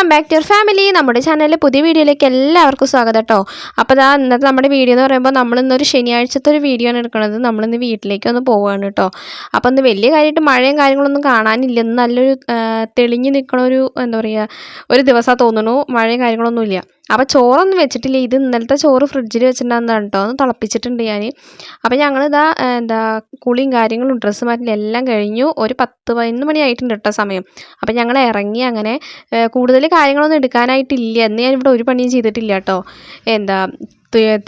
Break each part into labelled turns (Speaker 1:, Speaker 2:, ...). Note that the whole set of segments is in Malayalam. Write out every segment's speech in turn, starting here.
Speaker 1: Welcome back to your family. നമ്മുടെ ചാനലിലെ പുതിയ വീഡിയോയിലേക്ക് എല്ലാവർക്കും സ്വാഗതം കേട്ടോ. അപ്പോൾ ഇന്നത്തെ നമ്മുടെ വീഡിയോ എന്ന് പറയുമ്പോൾ നമ്മളിന്നൊരു ശനിയാഴ്ചത്തെ ഒരു വീഡിയോ ആണ് എടുക്കുന്നത്. നമ്മളിന്ന് വീട്ടിലേക്ക് ഒന്ന് പോവുകയാണ് കേട്ടോ. അപ്പോൾ ഇന്ന് വലിയ കാര്യമായിട്ട് മഴയും കാര്യങ്ങളൊന്നും കാണാനില്ല. ഇന്ന് നല്ലൊരു തെളിഞ്ഞ് നിൽക്കണ ഒരു എന്താ പറയുക ഒരു ദിവസമാണ് തോന്നുന്നു. മഴയും കാര്യങ്ങളൊന്നുമില്ല. അപ്പോൾ ചോറൊന്നും വെച്ചിട്ടില്ല. ഇത് ഇന്നലത്തെ ചോറ് ഫ്രിഡ്ജിൽ വെച്ചിട്ടുണ്ടാകുന്നതാണ് കേട്ടോ. ഒന്ന് തിളപ്പിച്ചിട്ടുണ്ട് ഞാൻ. അപ്പോൾ ഞങ്ങളിതാ കുളിയും കാര്യങ്ങളും ഡ്രസ്സ് മാറ്റലും എല്ലാം കഴിഞ്ഞു. ഒരു 10-11 മണിയായിട്ടുണ്ട് കേട്ടോ സമയം. അപ്പോൾ ഞങ്ങൾ ഇറങ്ങി. അങ്ങനെ കൂടുതൽ കാര്യങ്ങളൊന്നും എടുക്കാനായിട്ടില്ല. എന്ന് ഞാനിവിടെ ഒരു പണിയും ചെയ്തിട്ടില്ല കേട്ടോ.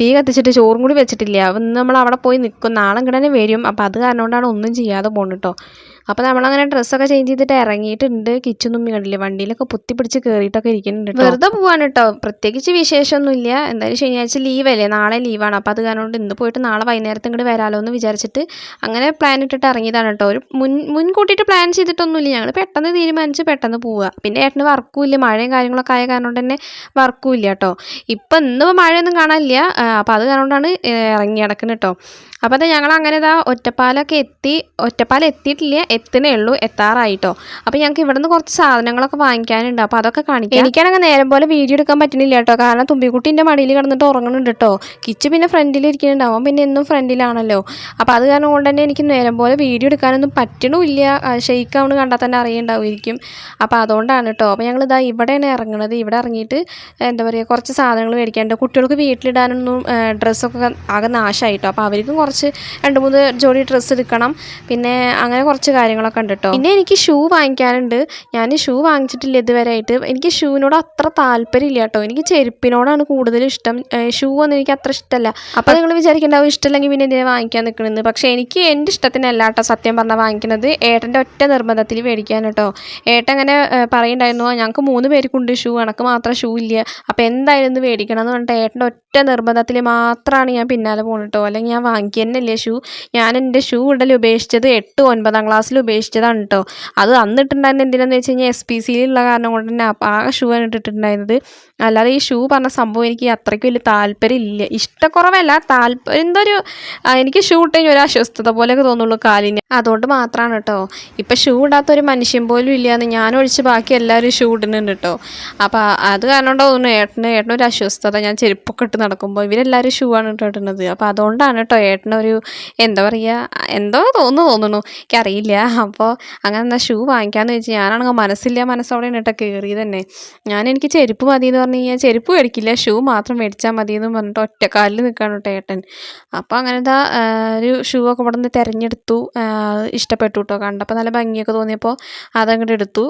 Speaker 1: തീ കത്തിച്ചിട്ട് ചോറും കൂടി വെച്ചിട്ടില്ല. അപ്പം നമ്മൾ അവിടെ പോയി നിൽക്കും. നാളെ ഇങ്ങനെ വരും. അപ്പോൾ അത് കാരണം കൊണ്ടാണ് ഒന്നും ചെയ്യാതെ പോകുന്നത് കേട്ടോ. അപ്പോൾ നമ്മളങ്ങനെ ഡ്രസ്സൊക്കെ ചേഞ്ച് ചെയ്തിട്ട് ഇറങ്ങിയിട്ടുണ്ട്. കിച്ചൊന്നും കണ്ടില്ല. വണ്ടിയിലൊക്കെ പൊത്തി പിടിച്ച് കയറിയിട്ടൊക്കെ ഇരിക്കുന്നുണ്ട്. വെറുതെ പോവാണ് കേട്ടോ. പ്രത്യേകിച്ച് വിശേഷമൊന്നുമില്ല. എന്തായാലും ശനിയാഴ്ച ലീവല്ലേ, നാളെ ലീവാണ്. അപ്പോൾ അത് കാരണം കൊണ്ട് ഇന്ന് പോയിട്ട് നാളെ വൈകുന്നേരത്തും ഇങ്ങോട്ട് വരാമല്ലോ എന്ന് വിചാരിച്ചിട്ട് അങ്ങനെ പ്ലാൻ ഇട്ടിട്ട് ഇറങ്ങിയതാണ് കേട്ടോ. ഒരു മുൻകൂട്ടിയിട്ട് പ്ലാൻ ചെയ്തിട്ടൊന്നുമില്ല. ഞങ്ങൾ പെട്ടെന്ന് തീരുമാനിച്ച് പെട്ടെന്ന് പോവുക. പിന്നെ ഏട്ടന് വർക്കും ഇല്ല. മഴയും കാര്യങ്ങളൊക്കെ ആയ കാരണം കൊണ്ട് തന്നെ വർക്കും ഇല്ല കേട്ടോ. ഇപ്പം ഇന്നിപ്പോൾ മഴയൊന്നും കാണാനില്ല. അപ്പോൾ അത് കാരണം കൊണ്ടാണ് ഇറങ്ങി നടക്കുന്നത് കേട്ടോ. അപ്പോൾ അത് ഞങ്ങൾ അങ്ങനെ ഒറ്റപ്പാലൊക്കെ ഒറ്റപ്പാലം എത്തിയിട്ടില്ല, എത്തണേ ഉള്ളൂ, എത്താറായിട്ടോ. അപ്പോൾ ഞങ്ങൾക്ക് ഇവിടെ നിന്ന് കുറച്ച് സാധനങ്ങളൊക്കെ വാങ്ങിക്കാനുണ്ട്. അപ്പോൾ അതൊക്കെ കാണിക്കാം. എനിക്കാണെങ്കിൽ നേരം പോലെ വീഡിയോ എടുക്കാൻ പറ്റുന്നില്ല കേട്ടോ. കാരണം തുമ്പിക്കുട്ടീൻ്റെ മടിയിൽ കിടന്നിട്ട് ഉറങ്ങുന്നുണ്ട് കേട്ടോ. കിച്ചു പിന്നെ ഫ്രണ്ടിൽ ഇരിക്കുന്നുണ്ടാവും. പിന്നെ എന്നും ഫ്രണ്ടിലാണല്ലോ. അപ്പോൾ അത് കാരണം കൊണ്ട് തന്നെ എനിക്ക് നേരം പോലെ വീഡിയോ എടുക്കാനൊന്നും പറ്റണമില്ല. ഷെയ്ക്ക് ആവുന്ന കണ്ടാൽ തന്നെ അറിയുണ്ടാവുമായിരിക്കും. അപ്പോൾ അതുകൊണ്ടാണ് കേട്ടോ. അപ്പോൾ ഞങ്ങൾ ഇവിടെയാണ് ഇറങ്ങുന്നത്. ഇവിടെ ഇറങ്ങിയിട്ട് എന്താ പറയുക കുറച്ച് സാധനങ്ങൾ മേടിക്കാനുണ്ട്. കുട്ടികൾക്ക് വീട്ടിലിടാനൊന്നും ഡ്രസ്സൊക്കെ ആകെ നാശമായിട്ടോ. അപ്പോൾ അവർക്കും കുറച്ച് 2-3 ജോഡി ഡ്രസ്സ് എടുക്കണം. പിന്നെ അങ്ങനെ കുറച്ച് കാര്യങ്ങളൊക്കെ ഉണ്ട് കേട്ടോ. പിന്നെ എനിക്ക് ഷൂ വാങ്ങിക്കാനുണ്ട്. ഞാൻ ഷൂ വാങ്ങിച്ചിട്ടില്ല ഇതുവരെയായിട്ട്. എനിക്ക് ഷൂവിനോട് അത്ര താല്പര്യമില്ല കേട്ടോ. എനിക്ക് ചെരുപ്പിനോടാണ് കൂടുതലും ഇഷ്ടം. ഷൂ ഒന്നും എനിക്ക് അത്ര ഇഷ്ടമല്ല. അപ്പോൾ നിങ്ങൾ വിചാരിക്കേണ്ടാവും ഇഷ്ടമല്ലെങ്കിൽ പിന്നെ എന്തിനാ വാങ്ങിക്കാൻ നിൽക്കണമെന്ന്. പക്ഷേ എനിക്ക് എൻ്റെ ഇഷ്ടത്തിനല്ല കേട്ടോ സത്യം പറഞ്ഞാൽ വാങ്ങിക്കുന്നത്. ഏട്ടൻ്റെ ഒറ്റ നിർബന്ധത്തിൽ മേടിക്കാൻ കേട്ടോ. ഏട്ടൻ അങ്ങനെ പറയുന്നുണ്ടായിരുന്നു, ഞങ്ങൾക്ക് 3 പേർക്കുണ്ട് ഷൂ, എനക്ക് മാത്രം ഷൂ ഇല്ല, അപ്പോൾ എന്തായാലും ഇത് മേടിക്കണം എന്ന് പറഞ്ഞിട്ട് ഏട്ടൻ്റെ ഒറ്റ നിർബന്ധത്തിൽ മാത്രമാണ് ഞാൻ പിന്നാലെ പോകുന്നത് കേട്ടോ. അല്ലെങ്കിൽ ഞാൻ വാങ്ങിക്കുക തന്നെയല്ലേ ഷൂ. ഞാൻ എൻ്റെ ഷൂ ഇടൽ ഉപേക്ഷിച്ചത് 8-9 ക്ലാസ്സിൽ ഉപേക്ഷിച്ചതാണ് കേട്ടോ. അത് അന്നിട്ടുണ്ടായിരുന്നത് എന്തിനാന്ന് വെച്ച് കഴിഞ്ഞാൽ SPCയിലുള്ള കാരണം കൊണ്ട് തന്നെ ആ ഷൂ ആണ് ഇട്ടിട്ടുണ്ടായിരുന്നത്. അല്ലാതെ ഈ ഷൂ പറഞ്ഞ സംഭവം എനിക്ക് അത്രയ്ക്ക് വലിയ താല്പര്യമില്ല. ഇഷ്ടക്കുറവല്ല, എന്തൊരു എനിക്ക് ഷൂ ഇട്ട് കഴിഞ്ഞാൽ ഒരു അസ്വസ്ഥത പോലെയൊക്കെ തോന്നുള്ളൂ കാലിന്. അതുകൊണ്ട് മാത്രമാണ് കേട്ടോ. ഇപ്പം ഷൂ ഇടാത്തൊരു മനുഷ്യൻ പോലും ഇല്ലയെന്ന് ഞാനൊഴിച്ച് ബാക്കി എല്ലാവരും ഷൂ ഇടുന്നുണ്ട് കേട്ടോ. അപ്പോൾ അത് കാരണം കൊണ്ട് തോന്നുന്നു ഏട്ടനൊരു അസ്വസ്ഥത. ഞാൻ ചെരുപ്പൊക്കെ ഇട്ട് നടക്കുമ്പോൾ ഇവരെല്ലാവരും ഷൂ ആണ് ഇട്ടിട്ടുള്ളത്. അപ്പോൾ അതുകൊണ്ടാണ് കേട്ടോ ഏട്ടനൊരു എന്താ പറയുക എന്തോ തോന്നുന്നു എനിക്കറിയില്ല. അപ്പോൾ അങ്ങനെ എന്നാൽ ഷൂ വാങ്ങിക്കാമെന്ന് വെച്ചാൽ ഞാനാണെങ്കിൽ മനസ്സോടെയാണ് കേട്ടോ കയറിയത് തന്നെ. എനിക്ക് ചെരുപ്പ് മതി എന്ന് പറഞ്ഞു കഴിഞ്ഞാൽ ചെരുപ്പ് മേടിക്കില്ല, ഷൂ മാത്രം മേടിച്ചാൽ മതി എന്ന് പറഞ്ഞിട്ട് ഒറ്റക്കാലിൽ നിൽക്കുകയാണ് കേട്ടോ ഏട്ടൻ. അപ്പോൾ അങ്ങനെ ഒരു ഷൂ ഒക്കെ ഇവിടെ നിന്ന് തിരഞ്ഞെടുത്തു. ഇഷ്ടപ്പെട്ടു കേട്ടോ. കണ്ടപ്പോൾ നല്ല ഭംഗിയൊക്കെ തോന്നിയപ്പോൾ അതങ്ങോട്ട് എടുത്തു.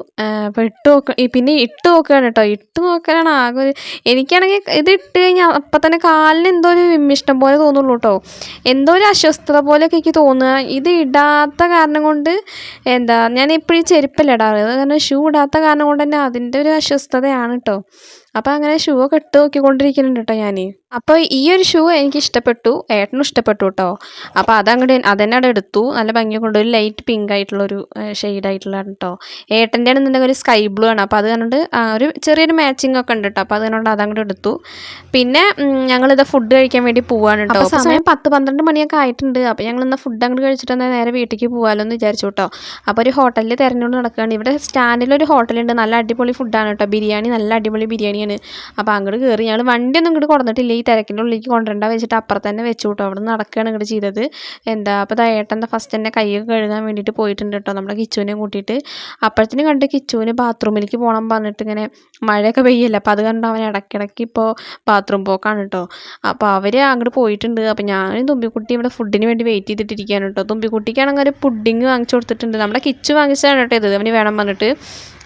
Speaker 1: അപ്പോൾ പിന്നെ ഇട്ട് നോക്കുകയാണ് കേട്ടോ. ഇട്ട് നോക്കാനാണ് ആകെ എനിക്കാണെങ്കിൽ ഇത് ഇട്ട് കഴിഞ്ഞാൽ അപ്പം തന്നെ കാലിന് എന്തോ ഒരു വിമ്മിഷ്ടം പോലെ തോന്നുള്ളൂ കേട്ടോ. എന്തോ ഒരു അസ്വസ്ഥത പോലെയൊക്കെ എനിക്ക് തോന്നുക. ഇത് ഇടാത്ത കാരണം കൊണ്ട് ഞാൻ എപ്പോഴും ചെരുപ്പല്ല ഇടാറ്. അത് കാരണം ഷൂ ഇടാത്ത കാരണം കൊണ്ട് തന്നെ അതിൻ്റെ ഒരു അസ്വസ്ഥതയാണ് കേട്ടോ. അപ്പോൾ അങ്ങനെ ഷൂ ഒക്കെ ഇട്ട് നോക്കിക്കൊണ്ടിരിക്കുന്നുണ്ട് കേട്ടോ ഞാൻ. അപ്പോൾ ഈ ഒരു ഷൂ എനിക്ക് ഇഷ്ടപ്പെട്ടു, ഏട്ടനും ഇഷ്ടപ്പെട്ടു കേട്ടോ. അപ്പോൾ അതന്നെ അവിടെ എടുത്തു. നല്ല ഭംഗി കൊണ്ട് ഒരു ലൈറ്റ് പിങ്ക് ആയിട്ടുള്ളൊരു ഷെയ്ഡായിട്ടുള്ള കേട്ടോ. ഏട്ടൻ്റെ ആണെന്നുണ്ടെങ്കിൽ ഒരു സ്കൈ ബ്ലൂ ആണ്. അപ്പോൾ അത് കണ്ട് ഒരു ചെറിയൊരു മാച്ചിങ് ഒക്കെ ഉണ്ട് കേട്ടോ. അപ്പോൾ അതുകൊണ്ട് അതങ്ങോട്ട് എടുത്തു. പിന്നെ ഞങ്ങളിത് ഫുഡ് കഴിക്കാൻ വേണ്ടി പോവാണ് കേട്ടോ. അപ്പോൾ സമയം 10-12 മണിയൊക്കെ ആയിട്ടുണ്ട്. അപ്പോൾ ഞങ്ങൾ ഇന്ന് ഫുഡ് അങ്ങോട്ട് കഴിച്ചിട്ട് നേരെ വീട്ടിലേക്ക് പോകാമല്ലോ എന്ന് വിചാരിച്ചു കേട്ടോ. അപ്പോൾ ഒരു ഹോട്ടലിൽ തിരഞ്ഞുകൊണ്ട് നടക്കുകയാണ്. ഇവിടെ സ്റ്റാൻഡിലൊരു ഹോട്ടലുണ്ട്. നല്ല അടിപൊളി ഫുഡാണ് കേട്ടോ. ബിരിയാണി നല്ല അടിപൊളി ബിരിയാണിയാണ്. അപ്പോൾ അങ്ങോട്ട് കയറി ഞങ്ങൾ വണ്ടിയൊന്നും ഇങ്ങോട്ട് കൊടുത്തിട്ടില്ല. ഈ തിരക്കിൻ്റെ ഉള്ളിലേക്ക് കൊണ്ടുവരേണ്ട വെച്ചിട്ട് അപ്പുറത്ത് തന്നെ വെച്ചു കേട്ടോ. അവിടെ നടക്കുകയാണ് ഇങ്ങോട്ട് ചെയ്തത്. അപ്പോൾ ഏട്ടൻ്റെ ഫസ്റ്റ് തന്നെ കൈയൊക്കെ കഴുകാൻ വേണ്ടിയിട്ട് പോയിട്ടുണ്ട് കേട്ടോ, നമ്മുടെ കിച്ചുവിനെ കൂട്ടിയിട്ട്. അപ്പോഴത്തേനും കണ്ട് കിച്ചുവിന് ബാത്റൂമിലേക്ക് പോകണം പറഞ്ഞിട്ട് ഇങ്ങനെ മഴയൊക്കെ പെയ്യല്ല. അപ്പോൾ അത് കണ്ട് അവൻ ഇടയ്ക്കിടയ്ക്ക് ഇപ്പോൾ ബാത്റൂം പോക്കാണ് കേട്ടോ. അപ്പോൾ അവർ അങ്ങോട്ട് പോയിട്ടുണ്ട്. അപ്പോൾ ഞാൻ തുമ്പിക്കുട്ടി ഇവിടെ ഫുഡിന് വേണ്ടി വെയിറ്റ് ചെയ്തിട്ടിരിക്കുകയാണ് കേട്ടോ. തുമ്പിക്കുട്ടിക്കാണെങ്കിൽ ഒരു പുഡിങ് വാങ്ങിച്ചു കൊടുത്തിട്ടുണ്ട്. നമ്മുടെ കിച്ചു വാങ്ങിച്ചതാണ് കേട്ടോ ഇത്, അവന് വേണം പറഞ്ഞിട്ട്.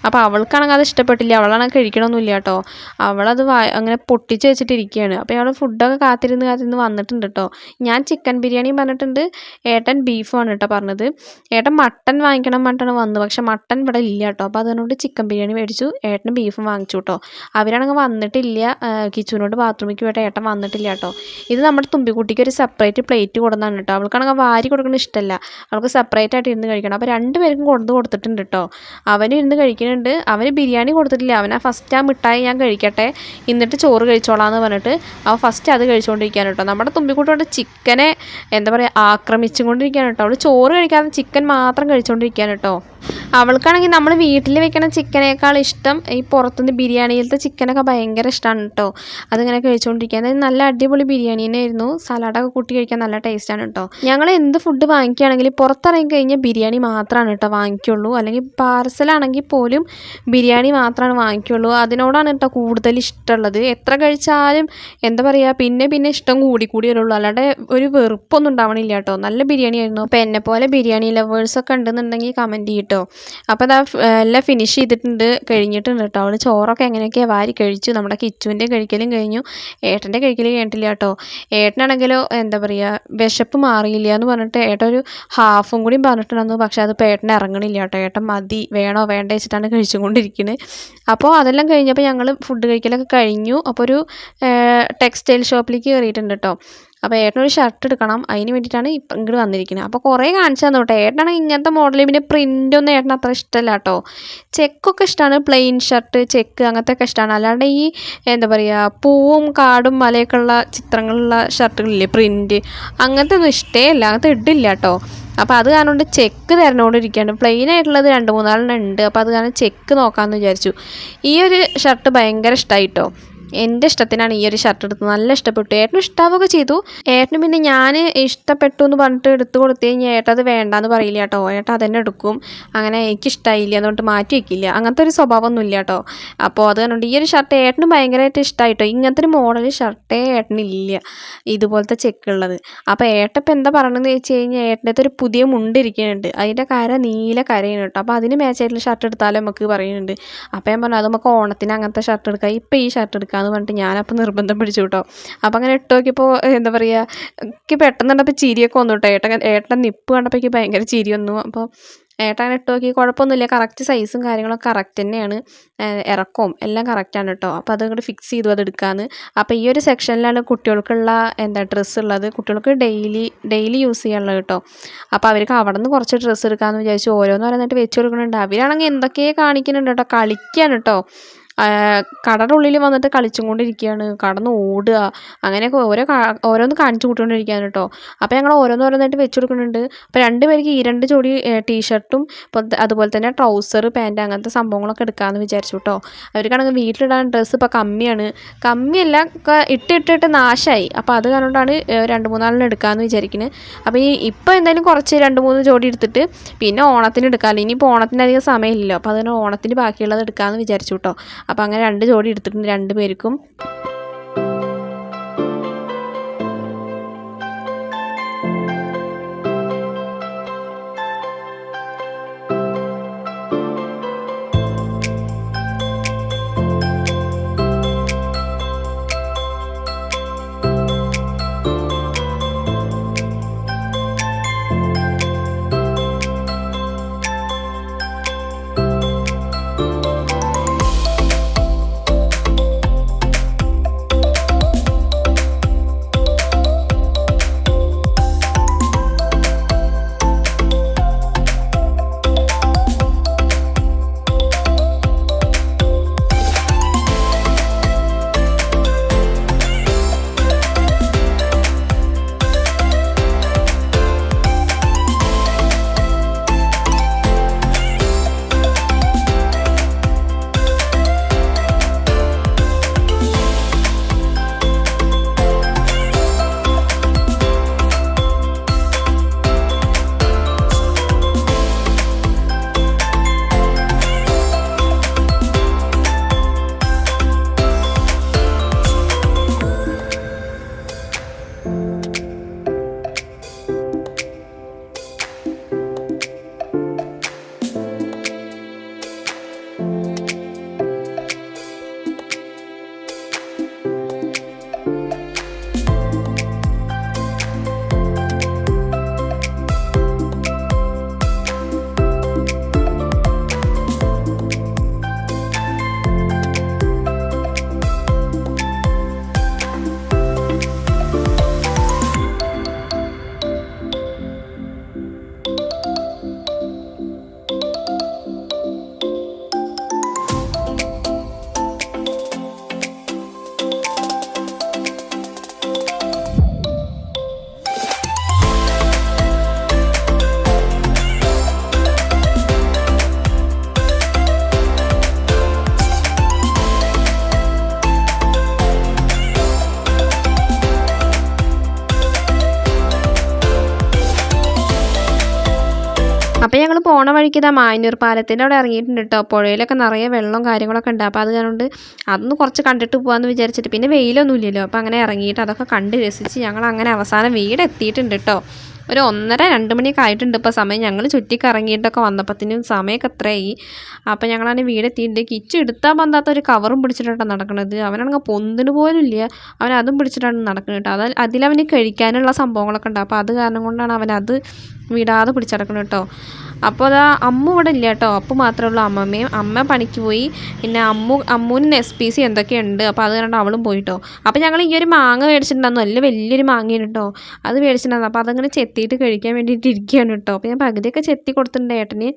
Speaker 1: അപ്പോൾ അവൾക്കാണെങ്കിൽ അത് ഇഷ്ടപ്പെട്ടില്ല. അവളാണെങ്കിൽ കഴിക്കണമൊന്നുമില്ല കേട്ടോ. അവളത് അങ്ങനെ പൊട്ടിച്ച് വെച്ചിട്ടിരിക്കുകയാണ്. അപ്പോൾ അവൾ ഫുഡൊക്കെ കാത്തിരുന്ന് വന്നിട്ടുണ്ട് കേട്ടോ. ഞാൻ ചിക്കൻ ബിരിയാണിയും പറഞ്ഞിട്ടുണ്ട്, ഏട്ടൻ ബീഫുമാണ് കേട്ടോ പറഞ്ഞത്. ഏട്ടൻ മട്ടൻ വാങ്ങിക്കണം പറഞ്ഞിട്ടാണ് വന്നത്. പക്ഷെ മട്ടൻ ഇവിടെ ഇല്ല കേട്ടോ. അപ്പോൾ അതുകൊണ്ട് ചിക്കൻ ബിരിയാണി മേടിച്ചു, ഏട്ടൻ ബീഫും വാങ്ങിച്ചു കേട്ടോ. അവരാണെങ്കിൽ വന്നിട്ടില്ല. കിച്ചുവിനോട് ബാത്റൂമിലേക്ക് പോയിട്ട് ഏട്ടൻ വന്നിട്ടില്ല കേട്ടോ. ഇത് നമ്മുടെ തുമ്പിക്കുട്ടിക്ക് ഒരു സെപ്പറേറ്റ് പ്ലേറ്റ് കൊടുക്കുന്നതാണ് കേട്ടോ. അവൾക്കാണെങ്കിൽ വാരി കൊടുക്കുന്നത് ഇഷ്ടമല്ല. അവൾക്ക് സെപ്പറേറ്റ് ആയിട്ട് ഇരുന്ന് കഴിക്കണം. അപ്പോൾ 2 പേർക്കും കൊടുത്തിട്ടുണ്ട് കേട്ടോ. അവനും ഇരുന്ന് കഴിക്കുന്നുണ്ട്, കഴിക്കുന്നുണ്ട്. അവന് ബിരിയാണി കൊടുത്തിട്ടില്ല, അവനാ ഫസ്റ്റ് ആ മിഠായി ഞാൻ കഴിക്കട്ടെ എന്നിട്ട് ചോറ് കഴിച്ചോളാന്ന് പറഞ്ഞിട്ട് അവൻ ഫസ്റ്റ് അത് കഴിച്ചുകൊണ്ടിരിക്കുകയാണ് കേട്ടോ. നമ്മുടെ തുമ്പിക്കുട്ടോട് ചിക്കനെ എന്താ പറയുക ആക്രമിച്ചും കൊണ്ടിരിക്കുകയാണ് കേട്ടോ. അവൾ ചോറ് കഴിക്കാതെ ചിക്കൻ മാത്രം കഴിച്ചുകൊണ്ടിരിക്കുകയാണ് കേട്ടോ. അവൾക്കാണെങ്കിൽ നമ്മൾ വീട്ടിൽ വെക്കണ ചിക്കനേക്കാൾ ഇഷ്ടം ഈ പുറത്തുനിന്ന് ബിരിയാണിയിലത്തെ ചിക്കനൊക്കെ ഭയങ്കര ഇഷ്ടമാണ് കേട്ടോ. അതിങ്ങനെ കഴിച്ചുകൊണ്ടിരിക്കുക. അതായത് നല്ല അടിപൊളി ബിരിയാണി തന്നെയായിരുന്നു. സലാഡൊക്കെ കൂട്ടി കഴിക്കാൻ നല്ല ടേസ്റ്റാണ് കേട്ടോ. ഞങ്ങൾ എന്ത് ഫുഡ് വാങ്ങിക്കുകയാണെങ്കിൽ പുറത്തിറങ്ങി കഴിഞ്ഞാൽ ബിരിയാണി മാത്രമാണ് കേട്ടോ വാങ്ങിക്കുള്ളൂ. അല്ലെങ്കിൽ പാർസലാണെങ്കിൽ പോലും ബിരിയാണി മാത്രമാണ് വാങ്ങിക്കുള്ളൂ. അതിനോടാണ് കേട്ടോ കൂടുതൽ ഇഷ്ടമുള്ളത്. എത്ര കഴിച്ചാലും എന്താ പറയുക പിന്നെ പിന്നെ ഇഷ്ടം കൂടി വരുള്ളൂ. അല്ലാതെ ഒരു വെറുപ്പൊന്നും ഉണ്ടാവണില്ല കേട്ടോ. നല്ല ബിരിയാണി ആയിരുന്നു. അപ്പോൾ എന്നെപ്പോലെ ബിരിയാണി ലവേഴ്സൊക്കെ ഉണ്ടെന്നുണ്ടെങ്കിൽ കമൻറ്റ് ചെയ്യട്ടോ. അപ്പോൾ അതാ എല്ലാം ഫിനിഷ് ചെയ്തിട്ടുണ്ട്, കഴിഞ്ഞിട്ടുണ്ട് കേട്ടോ. അവൾ ചോറൊക്കെ എങ്ങനെയൊക്കെയാണ് വാരി കഴിച്ചു. നമ്മുടെ കിച്ചുവിൻ്റെ കഴിക്കലും കഴിഞ്ഞു, ഏട്ടൻ്റെ കഴിക്കലും കഴിഞ്ഞിട്ടില്ല കേട്ടോ. ഏട്ടനാണെങ്കിലോ എന്താ പറയുക വിശപ്പ് മാറിയില്ല എന്ന് പറഞ്ഞിട്ട് ഏട്ടൻ ഒരു ഹാഫും കൂടി പറഞ്ഞിട്ടുണ്ടായിരുന്നു. പക്ഷേ അത് ഏട്ടൻ ഇറങ്ങണില്ല കേട്ടോ. ഏട്ടൻ മതി വേണോ വേണ്ട വെച്ചിട്ടാണ് കഴിച്ചുകൊണ്ടിരിക്കുന്നത്. അപ്പോൾ അതെല്ലാം കഴിഞ്ഞപ്പോൾ ഞങ്ങൾ ഫുഡ് കഴിക്കലൊക്കെ കഴിഞ്ഞു. അപ്പോൾ ഒരു ടെക്സ്റ്റൈൽ ഷോപ്പിലേക്ക് കയറിയിട്ടുണ്ട് കേട്ടോ. അപ്പോൾ ഏട്ടനൊരു ഷർട്ട് എടുക്കണം, അതിന് വേണ്ടിയിട്ടാണ് ഇപ്പം ഇങ്ങോട്ട് വന്നിരിക്കുന്നത്. അപ്പോൾ കുറേ കാണിച്ചു തന്നു കേട്ടോ. ഏട്ടനാണെങ്കിൽ ഇങ്ങനത്തെ മോഡൽ പിന്നെ പ്രിൻ്റൊന്നും ഏട്ടന് അത്ര ഇഷ്ടമല്ല കേട്ടോ. ചെക്കൊക്കെ ഇഷ്ടമാണ്, പ്ലെയിൻ ഷർട്ട് ചെക്ക് അങ്ങനത്തെ ഒക്കെ ഇഷ്ടമാണ്. അല്ലാണ്ട് ഈ എന്താ പറയുക പൂവും കാടും മലയൊക്കെ ഉള്ള ചിത്രങ്ങളുള്ള ഷർട്ടുകളില്ലേ പ്രിൻറ്റ്, അങ്ങനത്തെ ഒന്നും ഇഷ്ടമേ അല്ല, അങ്ങനത്തെ ഇടില്ല കേട്ടോ. അപ്പോൾ അത് കാരണം കൊണ്ട് ചെക്ക് തരണോണ്ടിരിക്കുകയാണ്. പ്ലെയിൻ ആയിട്ടുള്ളത് 2-3 ഉണ്ട്. അപ്പോൾ അത് കാരണം ചെക്ക് നോക്കാമെന്ന് വിചാരിച്ചു. ഈ ഒരു ഷർട്ട് ഭയങ്കര ഇഷ്ടമായിട്ടോ. എൻ്റെ ഇഷ്ടത്തിനാണ് ഈ ഒരു ഷർട്ട് എടുത്തത്, നല്ല ഇഷ്ടപ്പെട്ടു. ഏട്ടനും ഇഷ്ടാവുകയൊക്കെ ചെയ്തു. ഏട്ടന് പിന്നെ ഞാൻ ഇഷ്ടപ്പെട്ടു എന്ന് പറഞ്ഞിട്ട് എടുത്ത് കൊടുത്തു കഴിഞ്ഞാൽ ഏട്ടൻ അത് വേണ്ടാന്ന് പറയില്ല കേട്ടോ. ഏട്ടൻ അതന്നെ എടുക്കും. അങ്ങനെ എനിക്ക് ഇഷ്ടമായില്ല അതുകൊണ്ട് മാറ്റി വയ്ക്കില്ല, അങ്ങനത്തെ ഒരു സ്വഭാവമൊന്നും ഇല്ല കേട്ടോ. അപ്പോൾ അത് കണ്ടുകൊണ്ട് ഈ ഒരു ഷർട്ട് ഏട്ടനും ഭയങ്കരമായിട്ട് ഇഷ്ടമായിട്ടോ. ഇങ്ങനത്തെ ഒരു മോഡൽ ഷർട്ടേ ഏട്ടനില്ല ഇതുപോലത്തെ ചെക്കുള്ളത്. അപ്പോൾ ഏട്ടൻ ഇപ്പം എന്താ പറയണമെന്ന് ചോദിച്ചു കഴിഞ്ഞാൽ ഏട്ടൻ്റെ ഒരു പുതിയ മുണ്ടിരിക്കുന്നുണ്ട്, അതിൻ്റെ കര നീല കരയാണ് കേട്ടോ. അപ്പോൾ അതിന് മാച്ചായിട്ടുള്ള ഷർട്ട് എടുത്താലും നമുക്ക് പറയുന്നുണ്ട്. അപ്പോൾ ഞാൻ പറഞ്ഞു അത് നമുക്ക് ഓണത്തിന് അങ്ങനത്തെ ഷർട്ട് എടുക്കാം, ഇപ്പോൾ ഈ ഷർട്ട് എടുക്കാം എന്ന് പറഞ്ഞിട്ട് ഞാനപ്പോൾ നിർബന്ധം പിടിച്ചു കേട്ടോ. അപ്പോൾ അങ്ങനെ ഇട്ട് നോക്കിയപ്പോൾ എന്താ പറയുക എനിക്ക് പെട്ടെന്ന് കണ്ടപ്പോൾ ചിരിയൊക്കെ വന്നു കേട്ടോ. ഏട്ടൻ നിപ്പ് കണ്ടപ്പോൾ എനിക്ക് ഭയങ്കര ചിരി വന്നു. അപ്പോൾ ഏട്ടൻ ഇട്ട് നോക്കി കുഴപ്പമൊന്നുമില്ല, കറക്റ്റ് സൈസും കാര്യങ്ങളൊക്കെ കറക്റ്റ് തന്നെയാണ്, ഇറക്കവും എല്ലാം കറക്റ്റാണ് കേട്ടോ. അപ്പോൾ അത് ഇങ്ങോട്ട് ഫിക്സ് ചെയ്തു അത് എടുക്കാമെന്ന്. അപ്പോൾ ഈ ഒരു സെക്ഷനിലാണ് കുട്ടികൾക്കുള്ള ഡ്രസ്സ് ഉള്ളത്, കുട്ടികൾക്ക് ഡെയിലി യൂസ് ചെയ്യാനുള്ളത് കേട്ടോ. അപ്പോൾ അവർക്ക് അവിടെ നിന്ന് കുറച്ച് ഡ്രസ്സ് എടുക്കാമെന്ന് വിചാരിച്ചു. ഓരോന്ന് പറയുന്നിട്ട് വെച്ച് കൊടുക്കുന്നുണ്ട്. അവരാണെങ്കിൽ എന്തൊക്കെയോ കാണിക്കുന്നുണ്ട് കേട്ടോ, കളിക്കുകയാണ് കേട്ടോ. കടയുടെ ഉള്ളിൽ വന്നിട്ട് കളിച്ചും കൊണ്ടിരിക്കുകയാണ്, കടന്ന് ഓടുക, അങ്ങനെയൊക്കെ ഓരോന്ന് കാണിച്ചു കൂട്ടിക്കൊണ്ടിരിക്കുകയാണ് കേട്ടോ. അപ്പോൾ ഞങ്ങൾ ഓരോന്നായിട്ട് വെച്ച് കൊടുക്കുന്നുണ്ട്. അപ്പോൾ 2 പേർക്ക് ഈ 2 ജോഡി ടീഷർട്ടും അതുപോലെ തന്നെ ട്രൗസർ പാൻറ്റ് അങ്ങനത്തെ സംഭവങ്ങളൊക്കെ എടുക്കാമെന്ന് വിചാരിച്ചു കേട്ടോ. അവർക്കാണെങ്കിൽ വീട്ടിലിടാൻ ഡ്രസ്സ് ഇപ്പോൾ കമ്മിയല്ല ഇട്ടിട്ട് നാശമായി. അപ്പോൾ അത് കാരണമാണ് 2-3 എടുക്കാമെന്ന് വിചാരിക്കുന്നത്. അപ്പോൾ ഇപ്പോൾ എന്തായാലും കുറച്ച് 2-3 ജോഡി എടുത്തിട്ട് പിന്നെ ഓണത്തിന് എടുക്കാമല്ലോ. ഇനിയിപ്പോൾ ഓണത്തിന് അധികം സമയമില്ലല്ലോ. അപ്പോൾ അതിന് ഓണത്തിന് ബാക്കിയുള്ളത് എടുക്കാമെന്ന് വിചാരിച്ചു കേട്ടോ. അപ്പോൾ അങ്ങനെ 2 ജോഡി എടുത്തിട്ടുണ്ട് 2 പേർക്കും. അപ്പോൾ ഞങ്ങൾ പോണ വഴിക്ക് ഇതാ മായന്നൂർ പാലത്തിൻ്റെ അവിടെ ഇറങ്ങിയിട്ടുണ്ട് കേട്ടോ. പുഴയിലൊക്കെ നിറയെ വെള്ളവും കാര്യങ്ങളൊക്കെ ഉണ്ട്. അപ്പോൾ അത് കാരണം അതൊന്ന് കുറച്ച് കണ്ടിട്ട് പോകാമെന്ന് വിചാരിച്ചിട്ട്, പിന്നെ വെയിലൊന്നും ഇല്ലല്ലോ, അപ്പോൾ അങ്ങനെ ഇറങ്ങിയിട്ട് അതൊക്കെ കണ്ട് രസിച്ച് ഞങ്ങൾ അങ്ങനെ അവസാനം വീട് എത്തിയിട്ടുണ്ട് കേട്ടോ. ഒരു 1:30-2 മണിയൊക്കെ ആയിട്ടുണ്ട് ഇപ്പോൾ സമയം. ഞങ്ങൾ ചുറ്റിക്കറങ്ങിയിട്ടൊക്കെ വന്നപ്പോഴത്തേനും സമയമൊക്കെ എത്രയായി. അപ്പോൾ ഞങ്ങളാണ് വീടെത്തിയിട്ടുണ്ട്. കിച്ചു എടുത്താൽ വന്നാത്ത ഒരു കവറും പിടിച്ചിട്ടാണ് നടക്കുന്നത്. അവനാണെങ്കിൽ പൊന്തിന് പോലും ഇല്ല, അവൻ അതും പിടിച്ചിട്ടാണ് നടക്കുന്നത് കേട്ടോ. അതിലവന് കഴിക്കാനുള്ള സംഭവങ്ങളൊക്കെ ഉണ്ട്. അപ്പോൾ അത് കാരണം കൊണ്ടാണ് അവനത് വിടാതെ പിടിച്ചടക്കുന്നത് കേട്ടോ. അപ്പോൾ അതാ അമ്മു ഇവിടെ ഇല്ല കേട്ടോ. അപ്പു മാത്രമേ ഉള്ളൂ. അമ്മ പണിക്ക് പോയി. പിന്നെ അമ്മൂന് SPC എന്തൊക്കെയുണ്ട്, അപ്പോൾ അത് കണ്ട് അവളും പോയിട്ടോ. അപ്പോൾ ഞങ്ങൾ ഈ ഒരു മാങ്ങ മേടിച്ചിട്ടുണ്ടായിരുന്നു. നല്ല വലിയൊരു മാങ്ങയാണ് കേട്ടോ. അത് മേടിച്ചിട്ടുണ്ടായിരുന്നു. അപ്പോൾ അതങ്ങനെ ചെത്തിയിട്ട് കഴിക്കാൻ വേണ്ടിയിട്ട് ഇരിക്കുകയാണ് കേട്ടോ. അപ്പോൾ ഞാൻ പകുതിയൊക്കെ ചെത്തി കൊടുത്തിട്ടുണ്ട് ഏട്ടന്.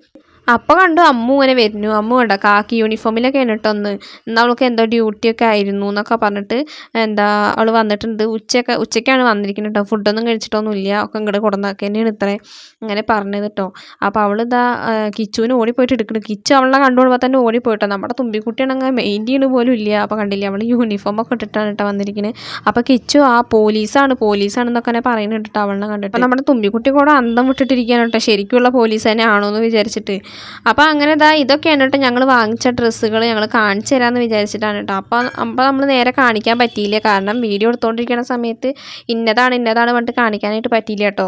Speaker 1: അപ്പോൾ കണ്ടു അമ്മു ഇങ്ങനെ വരുന്നു. അമ്മു കണ്ടോ കാക്കി യൂണിഫോമിലൊക്കെയാണ് കേട്ടോ. ഇന്ന് അവൾക്ക് എന്തോ ഡ്യൂട്ടിയൊക്കെ ആയിരുന്നു എന്നൊക്കെ പറഞ്ഞിട്ട് അവൾ വന്നിട്ടുണ്ട്. ഉച്ചയ്ക്കാണ് വന്നിരിക്കുന്നത് കേട്ടോ. ഫുഡൊന്നും കഴിച്ചിട്ടൊന്നുമില്ല, ഒക്കെ ഇങ്ങോട്ട് കൊടുന്നാക്കി തന്നെയാണ് ഇത്രയും ഇങ്ങനെ പറഞ്ഞത് കേട്ടോ. അപ്പോൾ അവളിതാ കിച്ചുവിന് ഓടിപ്പോയിട്ട് എടുക്കുന്നു. കിച്ചു അവളെ കണ്ടുകൊള്ളുമ്പോൾ തന്നെ ഓടിപ്പോയിട്ടോ. നമ്മുടെ തുമ്പിക്കുട്ടിയാണെങ്കിൽ മെയിൻ ചെയ്യണ പോലും ഇല്ല. അപ്പോൾ കണ്ടില്ലേ, അവൾ യൂണിഫോമൊക്കെ ഇട്ടിട്ടാണ് കേട്ടോ വന്നിരിക്കുന്നത്. അപ്പോൾ കിച്ചു പോലീസാണെന്നൊക്കെ തന്നെ പറയുന്നുണ്ട് കേട്ടോ അവളെ കണ്ടിട്ട്. അപ്പോൾ നമ്മുടെ തുമ്പിക്കുട്ടി കൂടെ അന്തം വിട്ടിട്ടിരിക്കുകയാണ് കേട്ടോ, ശരിക്കുള്ള പോലീസ് തന്നെ ആണോ എന്ന് വിചാരിച്ചിട്ട്. അപ്പോൾ അങ്ങനെ ഇതൊക്കെയാണ് കേട്ടോ ഞങ്ങൾ വാങ്ങിച്ച ഡ്രസ്സുകൾ ഞങ്ങൾ കാണിച്ചു തരാമെന്ന് വിചാരിച്ചിട്ടാണ് കേട്ടോ. അപ്പോൾ നമ്മൾ നേരെ കാണിക്കാൻ പറ്റിയില്ല, കാരണം വീഡിയോ എടുത്തുകൊണ്ടിരിക്കുന്ന സമയത്ത് ഇന്നതാണ് പറഞ്ഞിട്ട് കാണിക്കാനായിട്ട് പറ്റിയില്ല കേട്ടോ.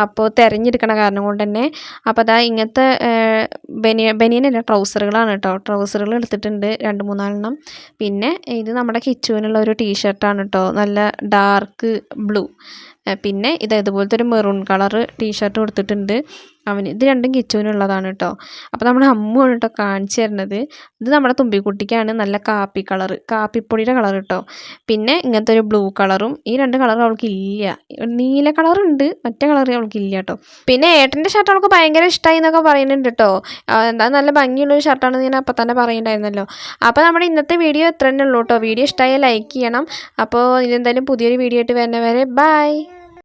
Speaker 1: അപ്പോൾ തിരഞ്ഞെടുക്കണ കാരണം കൊണ്ട് തന്നെ. അപ്പോൾ ഇങ്ങനത്തെ ബനിയനല്ല ട്രൗസറുകളാണ് കേട്ടോ. ട്രൗസറുകൾ എടുത്തിട്ടുണ്ട് 2-3 പിന്നെ ഇത് നമ്മുടെ കിച്ചുവിനുള്ള ഒരു ടീഷർട്ടാണ് കേട്ടോ, നല്ല ഡാർക്ക് ബ്ലൂ. പിന്നെ ഇതുപോലത്തെ ഒരു മെറൂൺ കളർ ടീഷർട്ട് കൊടുത്തിട്ടുണ്ട് അവന്. ഇത് രണ്ടും കിച്ചുവിനുള്ളതാണ് കേട്ടോ. അപ്പോൾ നമ്മുടെ അമ്മുവാണ് കേട്ടോ കാണിച്ചു തരുന്നത്. ഇത് നമ്മുടെ തുമ്പിക്കുട്ടിക്കാണ്, നല്ല കാപ്പിപ്പൊടിയുടെ കളർ കേട്ടോ. പിന്നെ ഇങ്ങനത്തെ ഒരു ബ്ലൂ കളറും. ഈ 2 കളറും അവൾക്ക് ഇല്ല. നീല കളറുണ്ട്, മറ്റേ കളർ അവൾക്ക് ഇല്ല കേട്ടോ. പിന്നെ ഏട്ടൻ്റെ ഷർട്ട് അവൾക്ക് ഭയങ്കര ഇഷ്ടമായി എന്നൊക്കെ പറയുന്നുണ്ട് കേട്ടോ. എന്താ നല്ല ഭംഗിയുള്ളൊരു ഷർട്ടാണെന്ന് ഞാൻ അപ്പം തന്നെ പറയുന്നുണ്ടായിരുന്നല്ലോ. അപ്പോൾ നമ്മുടെ ഇന്നത്തെ വീഡിയോ ഇത്ര തന്നെ ഉള്ളൂ കേട്ടോ. വീഡിയോ ഇഷ്ടമായാൽ ലൈക്ക് ചെയ്യണം. അപ്പോൾ ഇതെന്തായാലും പുതിയൊരു വീഡിയോ ആയിട്ട് വരുന്നവരെ ബൈ.